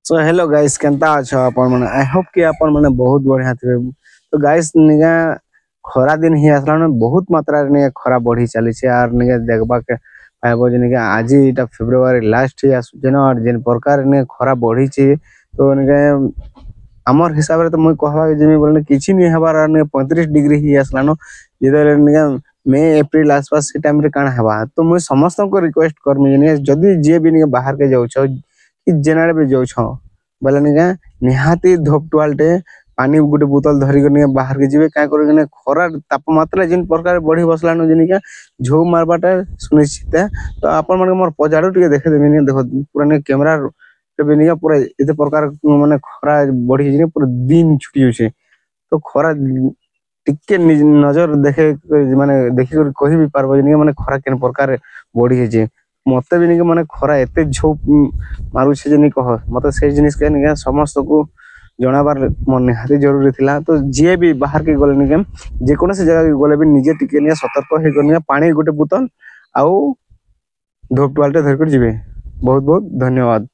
So hello guys केनता अच्छा अपन माने I hope कि अपन माने बहुत बढ़िया थे। तो गाइस निगा खरा दिन ही आसला ने बहुत मात्रा रे निगा खरा बढ़ी चली छे आर निगा देखबा के पाइबो जे निगा आज इटा फेब्रुआरी लास्ट ही आसु जेन और जेन प्रकार ने खरा बढ़ी छे तो निगा हमर हिसाब रे तो मुई कहबा जेमी बोलने किछि नि हबार ने 35 डिग्री ही आसला न जेते निगा मई अप्रैल आसपास से टाइम रे काना हबा तो मुई समस्त को रिक्वेस्ट करमी ने जदी जे भी निगा बाहर के जाउ छ कि जेनारे भी जाउ छ बोले निका निहाती धोप टुआलटे पानी गोटे बोतल धरी के बाहर के जीवे काय करे खरा तापमात्रा जिन प्रकार बढ़ी बसला न जिनिका झो मारबाटा सुनिश्चित है। तो आपण मन मोर पजाड़ो टिके देखे देबे नि देखो पूरा ने कैमरा रे बेनिका पूरा एते प्रकार माने खरा बढ़ी जिने पूरा दिन छुटी होछे। तो खरा टिके नजर देखे माने देखि कर कहि भी पारबो जिनिका माने खरा केन प्रकार बढ़ी जे मते भी निके माने खरा एते झो मारू छे जे नि कह मते से जिनिस के निके समस्त को जणाबार मन निहाती जरूरी थिला। तो जे भी बाहर के गले निके जे कोनो से जगह के गले भी निजे टिके निया सतर्क हे करनिया पानी गोटे बोतल आउ धोप टुआलटे धर कर जीवे। बहुत बहुत धन्यवाद।